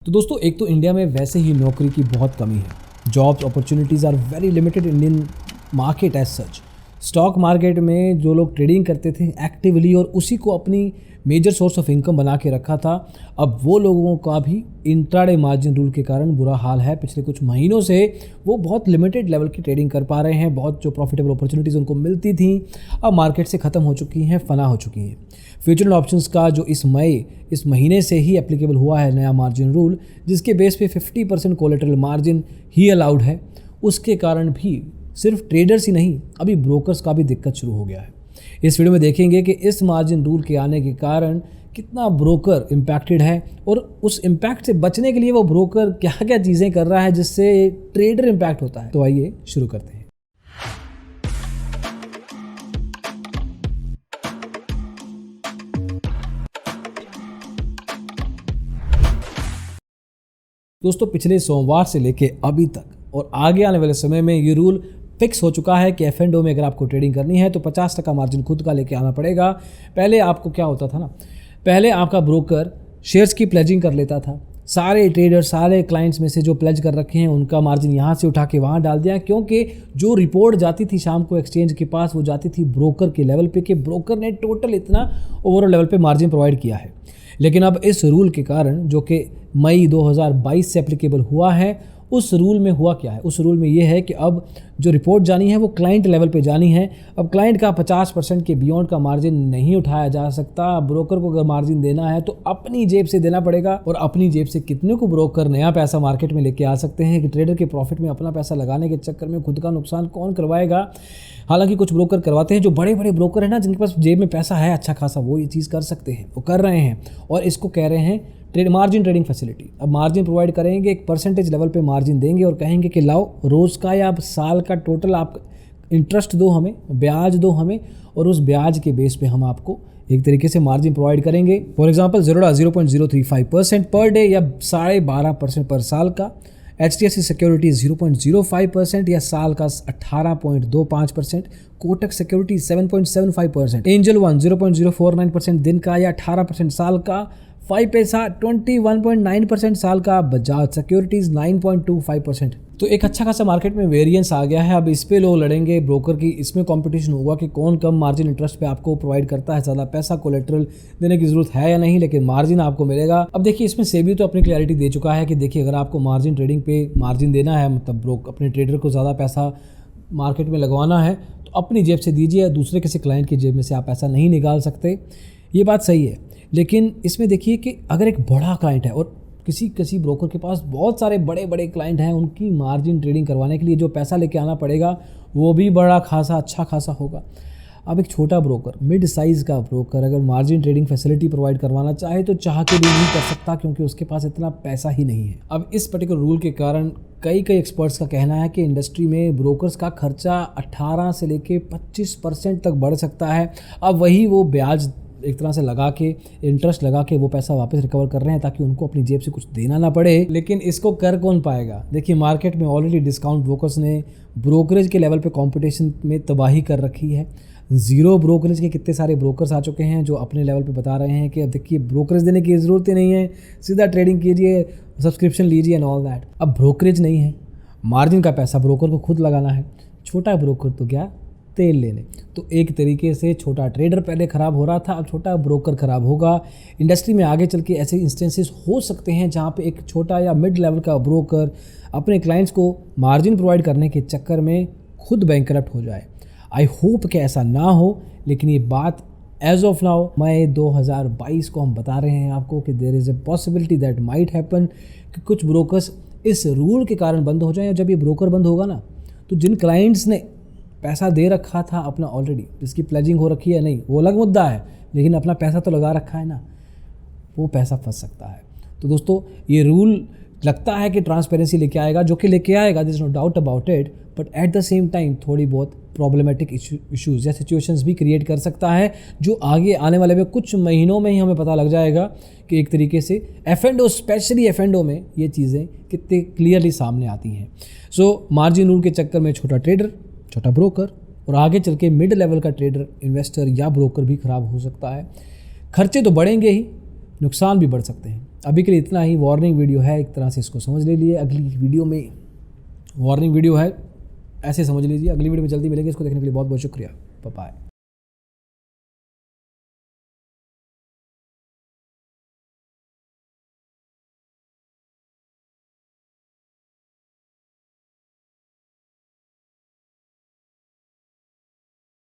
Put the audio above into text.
तो दोस्तों, एक तो इंडिया में वैसे ही नौकरी की बहुत कमी है। Jobs opportunities are very limited Indian market as such. Stock market में जो लोग ट्रेडिंग करते थे एक्टिवली और उसी को अपनी मेजर सोर्स ऑफ इनकम बना के रखा था, अब वो लोगों का भी इंट्राडे मार्जिन रूल के कारण बुरा हाल है। पिछले कुछ महीनों से वो बहुत लिमिटेड लेवल की ट्रेडिंग कर पा रहे हैं। बहुत जो प्रॉफिटेबल अपॉर्चुनिटीज़ उनको मिलती थी अब मार्केट से ख़त्म हो चुकी हैं, फना हो चुकी हैं। फ्यूचर ऑप्शंस का जो इस महीने से ही एप्लीकेबल हुआ है नया मार्जिन रूल, जिसके बेस पे 50% कोलेटरल मार्जिन ही अलाउड है, उसके कारण भी सिर्फ ट्रेडर्स ही नहीं, अभी ब्रोकर्स का भी दिक्कत शुरू हो गया है। इस वीडियो में देखेंगे कि इस मार्जिन रूल के आने के कारण कितना ब्रोकर इम्पैक्टेड है और उस इम्पैक्ट से बचने के लिए वो ब्रोकर क्या क्या चीज़ें कर रहा है जिससे ट्रेडर इम्पैक्ट होता है। तो आइए शुरू करते हैं। दोस्तों, पिछले सोमवार से लेके अभी तक और आगे आने वाले समय में ये रूल फिक्स हो चुका है कि F&O में अगर आपको ट्रेडिंग करनी है तो 50% मार्जिन खुद का लेके आना पड़ेगा। पहले आपको क्या होता था ना, पहले आपका ब्रोकर शेयर्स की प्लेजिंग कर लेता था। सारे ट्रेडर, सारे क्लाइंट्स में से जो प्लेज कर रखे हैं उनका मार्जिन यहाँ से उठा के वहाँ डाल दिया, क्योंकि जो रिपोर्ट जाती थी शाम को एक्सचेंज के पास वो जाती थी ब्रोकर के लेवल पे कि ब्रोकर ने टोटल इतना ओवरऑल लेवल पे मार्जिन प्रोवाइड किया है। लेकिन अब इस रूल के कारण, जो कि मई 2022 से एप्लीकेबल हुआ है, उस रूल में हुआ क्या है? उस रूल में ये है कि अब जो रिपोर्ट जानी है वो क्लाइंट लेवल पे जानी है। अब क्लाइंट का 50% के बियॉन्ड का मार्जिन नहीं उठाया जा सकता। ब्रोकर को अगर मार्जिन देना है तो अपनी जेब से देना पड़ेगा, और अपनी जेब से कितने को ब्रोकर नया पैसा मार्केट में लेके आ सकते हैं कि ट्रेडर के प्रॉफिट में अपना पैसा लगाने के चक्कर में खुद का नुकसान कौन करवाएगा? हालांकि कुछ ब्रोकर करवाते हैं, जो बड़े बड़े ब्रोकर हैं ना, जिनके पास जेब में पैसा है अच्छा खासा, वो ये चीज़ कर सकते हैं, वो कर रहे हैं और इसको कह रहे हैं मार्जिन ट्रेडिंग फैसिलिटी। अब मार्जिन प्रोवाइड करेंगे, एक परसेंटेज लेवल पे मार्जिन देंगे और कहेंगे कि लाओ रोज़ का या साल का टोटल आप इंटरेस्ट दो हमें, ब्याज दो हमें, और उस ब्याज के बेस पे हम आपको एक तरीके से मार्जिन प्रोवाइड करेंगे। फॉर एग्जांपल 0.035% पर डे या 12.5% पर साल का। HDFC सिक्योरिटीज 0.05% या साल का 18.25%। कोटक सिक्योरिटीज 7.75%। एंजल वन 0.049% दिन का या 18% साल का। 5 पैसा 21.9% साल का। बजाज सिक्योरिटीज़ 9.25%। तो एक अच्छा खासा मार्केट में वेरिएंस आ गया है। अब इस पे लोग लड़ेंगे, ब्रोकर की इसमें कंपटीशन होगा कि कौन कम मार्जिन इंटरेस्ट पे आपको प्रोवाइड करता है। ज़्यादा पैसा कोलेटरल देने की ज़रूरत है या नहीं, लेकिन मार्जिन आपको मिलेगा। अब देखिए, इसमें सेबी तो अपनी क्लैरिटी दे चुका है कि देखिए, अगर आपको मार्जिन ट्रेडिंग पे मार्जिन देना है, मतलब अपने ट्रेडर को ज़्यादा पैसा मार्केट में लगवाना है, तो अपनी जेब से दीजिए, दूसरे किसी क्लाइंट की जेब में से आप पैसा नहीं निकाल सकते। ये बात सही है, लेकिन इसमें देखिए कि अगर एक बड़ा क्लाइंट है और किसी ब्रोकर के पास बहुत सारे बड़े बड़े क्लाइंट हैं, उनकी मार्जिन ट्रेडिंग करवाने के लिए जो पैसा लेके आना पड़ेगा वो भी बड़ा खासा अच्छा खासा होगा। अब एक छोटा ब्रोकर, मिड साइज़ का ब्रोकर अगर मार्जिन ट्रेडिंग फैसिलिटी प्रोवाइड करवाना चाहे तो चाह के भी नहीं कर सकता, क्योंकि उसके पास इतना पैसा ही नहीं है। अब इस पर्टिकुलर रूल के कारण कई एक्सपर्ट्स का कहना है कि इंडस्ट्री में ब्रोकर्स का खर्चा 18 से लेके 25% तक बढ़ सकता है। अब वही वो ब्याज एक तरह से लगा के, इंटरेस्ट लगा के वो पैसा वापस रिकवर कर रहे हैं ताकि उनको अपनी जेब से कुछ देना ना पड़े। लेकिन इसको कर कौन पाएगा? देखिए, मार्केट में ऑलरेडी डिस्काउंट ब्रोकर्स ने ब्रोकरेज के लेवल पे कंपटीशन में तबाही कर रखी है। ज़ीरो ब्रोकरेज के कितने सारे ब्रोकर्स आ चुके हैं जो अपने लेवल पे बता रहे हैं कि देखिए, ब्रोकरेज देने की ज़रूरत ही नहीं है, सीधा ट्रेडिंग कीजिए, सब्सक्रिप्शन लीजिए एंड ऑल दैट। अब ब्रोकरेज नहीं है, मार्जिन का पैसा ब्रोकर को खुद लगाना है। छोटा ब्रोकर तो क्या, तेल लेने। तो एक तरीके से छोटा ट्रेडर पहले ख़राब हो रहा था, अब छोटा ब्रोकर ख़राब होगा। इंडस्ट्री में आगे चल के ऐसे इंस्टेंसेस हो सकते हैं जहाँ पे एक छोटा या मिड लेवल का ब्रोकर अपने क्लाइंट्स को मार्जिन प्रोवाइड करने के चक्कर में खुद बैंकरप्ट हो जाए। आई होप कि ऐसा ना हो, लेकिन ये बात एज ऑफ नाउ मई 2022 को हम बता रहे हैं आपको कि there is a possibility that might happen कि कुछ ब्रोकर्स इस रूल के कारण बंद हो जाएं। जब ये ब्रोकर बंद होगा ना, तो जिन क्लाइंट्स ने पैसा दे रखा था अपना ऑलरेडी, जिसकी प्लेजिंग हो रखी है नहीं, वो अलग मुद्दा है, लेकिन अपना पैसा तो लगा रखा है ना, वो पैसा फंस सकता है। तो दोस्तों, ये रूल लगता है कि ट्रांसपेरेंसी लेके आएगा, जो कि लेके आएगा, there is no doubt about it, but at the same time थोड़ी बहुत प्रॉब्लमेटिक इश्यूज या सिचुएशंस भी क्रिएट कर सकता है, जो आगे आने वाले में कुछ महीनों में ही हमें पता लग जाएगा कि एक तरीके से F&O, स्पेशली F&O में ये चीज़ें कितने क्लियरली सामने आती हैं। सो मार्जिन रूल के चक्कर में छोटा ट्रेडर, छोटा ब्रोकर और आगे चल के मिड लेवल का ट्रेडर, इन्वेस्टर या ब्रोकर भी ख़राब हो सकता है। खर्चे तो बढ़ेंगे ही, नुकसान भी बढ़ सकते हैं। अभी के लिए इतना ही, वार्निंग वीडियो है एक तरह से, इसको समझ लीजिए। अगली वीडियो में वार्निंग वीडियो है, ऐसे समझ लीजिए। अगली वीडियो में जल्दी मिलेंगे। इसको देखने के लिए बहुत बहुत शुक्रिया। Bye bye.